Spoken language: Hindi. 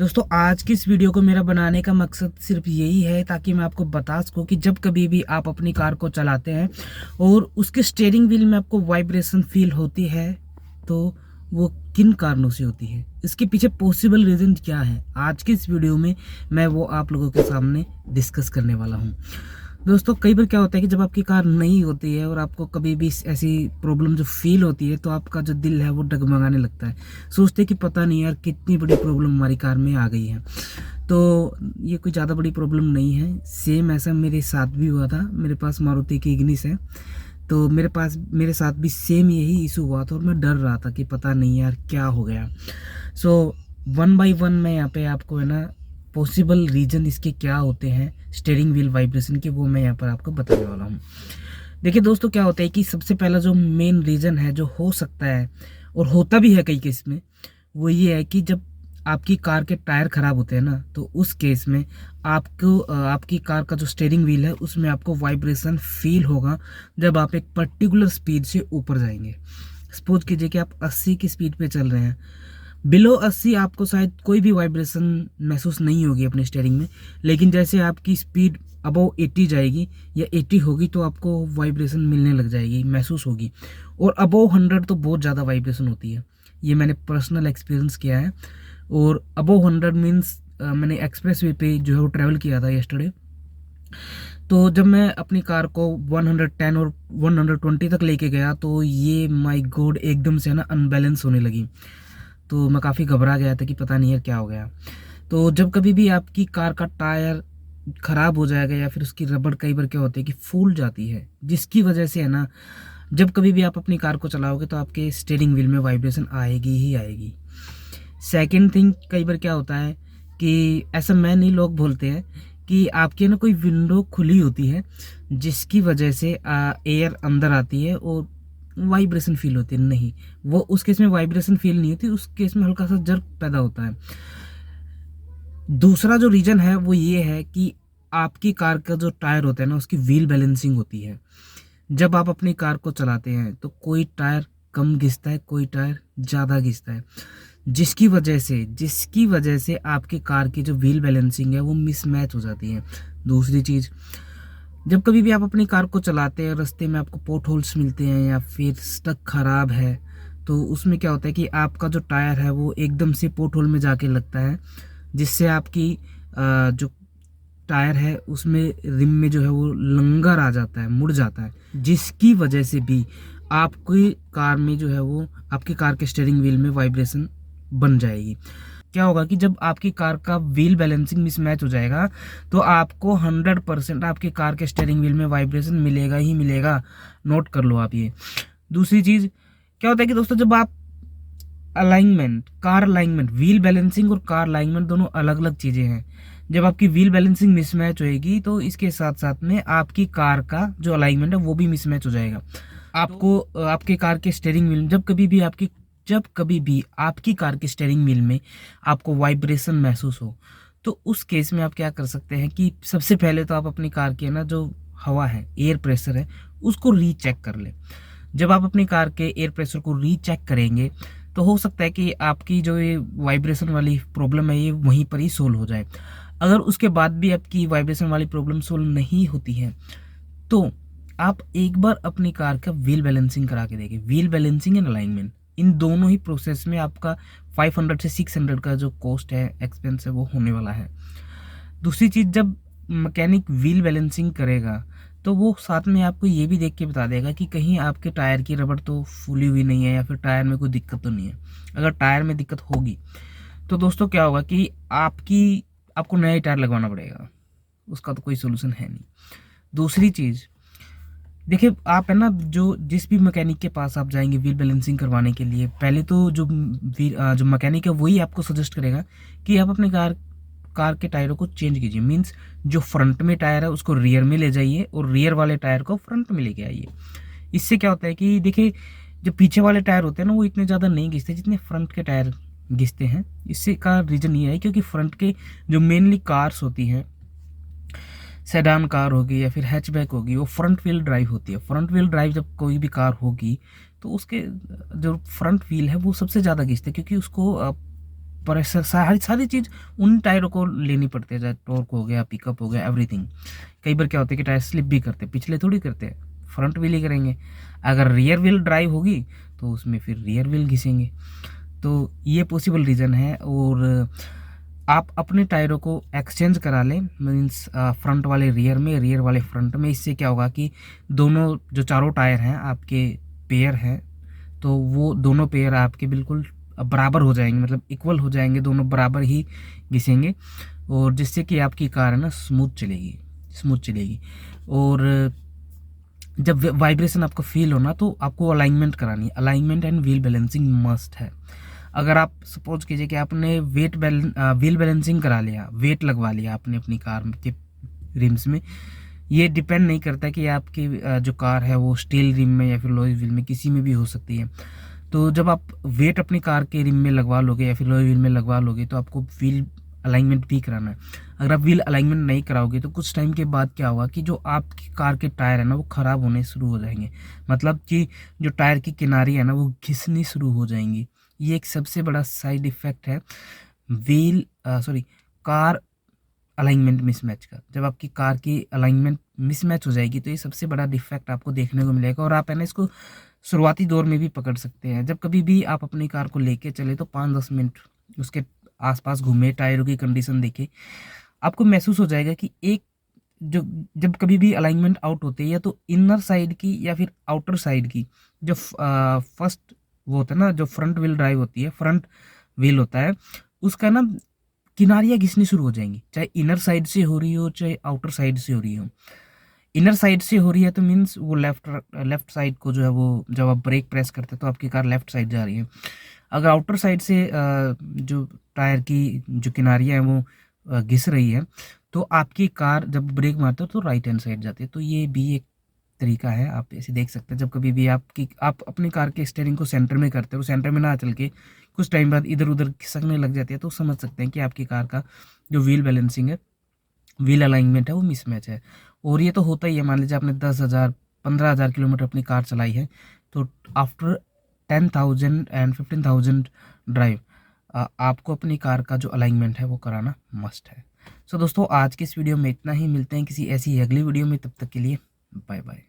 दोस्तों आज की इस वीडियो को मेरा बनाने का मकसद सिर्फ यही है ताकि मैं आपको बता सकूं कि जब कभी भी आप अपनी कार को चलाते हैं और उसके स्टीयरिंग व्हील में आपको वाइब्रेशन फील होती है तो वो किन कारणों से होती है, इसके पीछे पॉसिबल रीज़न क्या है। आज की इस वीडियो में मैं वो आप लोगों के सामने डिस्कस करने वाला हूँ। दोस्तों कई बार क्या होता है कि जब आपकी कार नई होती है और आपको कभी भी ऐसी प्रॉब्लम जो फील होती है तो आपका जो दिल है वो डगमगाने लगता है, सोचते कि पता नहीं यार कितनी बड़ी प्रॉब्लम हमारी कार में आ गई है। तो ये कोई ज़्यादा बड़ी प्रॉब्लम नहीं है, सेम ऐसा मेरे साथ भी हुआ था। मेरे पास मारुति की इग्निस है, तो मेरे साथ भी सेम यही इशू हुआ था और मैं डर रहा था कि पता नहीं यार क्या हो गया। सो वन बाय वन मैं यहाँ पे आपको है ना पॉसिबल रीज़न इसके क्या होते हैं स्टीयरिंग व्हील वाइब्रेशन के, वो मैं यहाँ पर आपको बताने वाला हूँ। देखिए दोस्तों क्या होता है कि सबसे पहला जो मेन रीज़न है जो हो सकता है और होता भी है कई केस में, वो ये है कि जब आपकी कार के टायर ख़राब होते हैं ना तो उस केस में आपको आपकी कार का जो स्टीयरिंग व्हील है उसमें आपको वाइब्रेशन फील होगा जब आप एक पर्टिकुलर स्पीड से ऊपर जाएंगे। सपोज कीजिए कि आप 80 की स्पीड पे चल रहे हैं, बिलो 80 आपको शायद कोई भी वाइब्रेशन महसूस नहीं होगी अपने स्टीयरिंग में, लेकिन जैसे आपकी स्पीड अबव 80 जाएगी या 80 होगी तो आपको वाइब्रेशन मिलने लग जाएगी, महसूस होगी। और अबव 100 तो बहुत ज़्यादा वाइब्रेशन होती है, ये मैंने पर्सनल एक्सपीरियंस किया है। और अबव 100 मीन्स मैंने एक्सप्रेस वे पे जो है वो ट्रैवल किया था यस्टरडे। तो जब मैं अपनी कार को 110 और 120 तक लेके गया तो ये माय गॉड एकदम से ना अनबैलेंस होने लगी। तो मैं काफ़ी घबरा गया था कि पता नहीं यार क्या हो गया। तो जब कभी भी आपकी कार का टायर ख़राब हो जाएगा या फिर उसकी रबड़ कई बार क्या होती है कि फूल जाती है, जिसकी वजह से है ना जब कभी भी आप अपनी कार को चलाओगे तो आपके स्टीयरिंग व्हील में वाइब्रेशन आएगी ही आएगी। सेकंड थिंग, कई बार क्या होता है कि ऐसा मैं नहीं, लोग बोलते हैं कि आपके ना कोई विंडो खुली होती है जिसकी वजह से एयर अंदर आती है और वाइब्रेशन फील होती है। नहीं, वो उस केस में वाइब्रेशन फील नहीं होती, उस केस में हल्का सा जर्क पैदा होता है। दूसरा जो रीज़न है वो ये है कि आपकी कार का जो टायर होता है ना उसकी व्हील बैलेंसिंग होती है। जब आप अपनी कार को चलाते हैं तो कोई टायर कम घिसता है, कोई टायर ज़्यादा घिसता है, जिसकी वजह से आपकी कार की जो व्हील बैलेंसिंग है वो मिसमैच हो जाती है। दूसरी चीज़, जब कभी भी आप अपनी कार को चलाते हैं रास्ते में आपको पोर्ट होल्स मिलते हैं या फिर स्टक ख़राब है तो उसमें क्या होता है कि आपका जो टायर है वो एकदम से पोर्ट होल में जाके लगता है, जिससे आपकी जो टायर है उसमें रिम में जो है वो लंगर आ जाता है, मुड़ जाता है, जिसकी वजह से भी आपकी कार में जो है वो आपकी कार के स्टीयरिंग व्हील में वाइब्रेशन बन जाएगी। क्या होगा कि जब आपकी कार का व्हील बैलेंसिंग मिसमैच हो जाएगा तो आपको 100% आपकी कार के स्टीयरिंग व्हील में वाइब्रेशन मिलेगा ही मिलेगा, नोट कर लो आप ये। दूसरी चीज़ क्या होता है कि दोस्तों जब आप कार अलाइनमेंट, व्हील बैलेंसिंग और कार अलाइनमेंट दोनों अलग अलग चीज़ें हैं। जब आपकी व्हील बैलेंसिंग मिसमैच होएगी तो इसके साथ साथ में आपकी कार का जो अलाइनमेंट है वो भी मिसमैच हो जाएगा। आपको आपके कार के स्टीयरिंग व्हील जब कभी भी आपकी कार के स्टीयरिंग व्हील में आपको वाइब्रेशन महसूस हो तो उस केस में आप क्या कर सकते हैं कि सबसे पहले तो आप अपनी कार की है ना जो हवा है, एयर प्रेशर है, उसको रीचेक कर लें। जब आप अपनी कार के एयर प्रेशर को रीचेक करेंगे तो हो सकता है कि आपकी जो ये वाइब्रेशन वाली प्रॉब्लम है ये वहीं पर ही सोल्व हो जाए। अगर उसके बाद भी आपकी वाइब्रेशन वाली प्रॉब्लम सोल्व नहीं होती है तो आप एक बार अपनी कार का व्हील बैलेंसिंग करा के देखिए। व्हील बैलेंसिंग एंड अलाइनमेंट, इन दोनों ही प्रोसेस में आपका 500 से 600 का जो कॉस्ट है, एक्सपेंस है, वो होने वाला है। दूसरी चीज़, जब मैकेनिक व्हील बैलेंसिंग करेगा तो वो साथ में आपको ये भी देख के बता देगा कि कहीं आपके टायर की रबड़ तो फूली हुई नहीं है या फिर टायर में कोई दिक्कत तो नहीं है। अगर टायर में दिक्कत होगी तो दोस्तों क्या होगा कि आपको नया टायर लगवाना पड़ेगा, उसका तो कोई सोल्यूशन है नहीं। दूसरी चीज़ देखिए, आप है ना जिस भी मैकेनिक के पास आप जाएंगे व्हील बैलेंसिंग करवाने के लिए, पहले तो जो मैकेनिक है वही आपको सजेस्ट करेगा कि आप अपने कार के टायरों को चेंज कीजिए। मीन्स जो फ्रंट में टायर है उसको रियर में ले जाइए और रियर वाले टायर को फ्रंट में लेके आइए। इससे क्या होता है कि देखिए जो पीछे वाले टायर होते हैं ना वो इतने ज़्यादा नहीं घिसते जितने फ्रंट के टायर घिसते हैं। इससे का रीज़न ये है क्योंकि फ्रंट के जो मेनली कार्स होती हैं, सेडान कार होगी या फिर हैचबैक होगी, वो फ्रंट व्हील ड्राइव होती है। फ्रंट व्हील ड्राइव जब कोई भी कार होगी तो उसके जो फ्रंट व्हील है वो सबसे ज़्यादा घिसते हैं, क्योंकि उसको प्रेशर, सारी चीज़ उन टायरों को लेनी पड़ती है, चाहे टॉर्क हो गया, पिकअप हो गया, एवरीथिंग। कई बार क्या होता है कि टायर स्लिप भी करते हैं, पिछले थोड़ी करते हैं, फ्रंट व्हील ही करेंगे। अगर रियर व्हील ड्राइव होगी तो उसमें फिर रियर व्हील घिसेंगे। तो ये पॉसिबल रीज़न है। और आप अपने टायरों को एक्सचेंज करा लें, मीन्स फ्रंट वाले रियर में, रियर वाले फ्रंट में। इससे क्या होगा कि दोनों जो चारों टायर हैं आपके पेयर हैं, तो वो दोनों पेयर आपके बिल्कुल बराबर हो जाएंगे, मतलब इक्वल हो जाएंगे, दोनों बराबर ही घिसेंगे, और जिससे कि आपकी कार है ना स्मूथ चलेगी। और जब वाइब्रेशन आपको फील होना तो आपको अलाइनमेंट करानी है। Alignment and wheel balancing must है। अगर आप सपोज कीजिए कि आपने व्हील बैलेंसिंग करा लिया, वेट लगवा लिया आपने अपनी कार के रिम्स में, ये डिपेंड नहीं करता कि आपकी जो कार है वो स्टील रिम में या फिर लोहे व्हील में, किसी में भी हो सकती है। तो जब आप वेट अपनी कार के रिम में लगवा लोगे या फिर लोहे व्हील में लगवा लोगे तो आपको व्हील अलाइनमेंट भी कराना है। अगर आप व्हील अलाइनमेंट नहीं कराओगे तो कुछ टाइम के बाद क्या होगा कि जो आपकी कार के टायर है ना वो ख़राब होने शुरू हो जाएंगे, मतलब कि जो टायर की किनारी है ना वो घिसनी शुरू हो जाएंगी। ये एक सबसे बड़ा साइड इफ़ेक्ट है कार अलाइनमेंट मिसमैच का। जब आपकी कार की अलाइनमेंट मिसमैच हो जाएगी तो ये सबसे बड़ा डिफेक्ट आपको देखने को मिलेगा। और आप है ना इसको शुरुआती दौर में भी पकड़ सकते हैं। जब कभी भी आप अपनी कार को लेके चले तो 5-10 मिनट उसके आसपास घूमे, टायरों की कंडीशन देखे, आपको महसूस हो जाएगा कि एक जो जब कभी भी अलाइनमेंट आउट होती है या तो इनर साइड की या फिर आउटर साइड की, जो फर्स्ट वो होता है ना, जो फ्रंट व्हील ड्राइव होती है, फ्रंट व्हील होता है, उसका ना किनारियाँ घिसनी शुरू हो जाएंगी, चाहे इनर साइड से हो रही हो चाहे आउटर साइड से हो रही हो। इनर साइड से हो रही है तो मीन्स वो लेफ्ट साइड को जो है वो, जब आप ब्रेक प्रेस करते हैं तो आपकी कार लेफ्ट साइड जा रही है। अगर आउटर साइड से जो टायर की जो किनारियाँ हैं वो घिस रही है तो आपकी कार जब ब्रेक मारते हो तो राइट हैंड साइड जाती है। तो ये भी एक तरीका है, आप ऐसे देख सकते हैं। जब कभी भी आप अपनी कार के स्टीयरिंग को सेंटर में करते हो, सेंटर में ना चल के कुछ टाइम बाद इधर उधर खिसकने लग जाती है, तो समझ सकते हैं कि आपकी कार का जो व्हील बैलेंसिंग है, व्हील अलाइनमेंट है, वो मिसमैच है। और ये तो होता ही है। मान लीजिए आपने 10,000 15,000 किलोमीटर अपनी कार चलाई है, तो आफ्टर 10,000 एंड 15,000 ड्राइव आपको अपनी कार का जो अलाइनमेंट है वो कराना मस्ट है। सो दोस्तों, आज की इस वीडियो में इतना ही। मिलते हैं किसी ऐसी अगली वीडियो में, तब तक के लिए बाय बाय।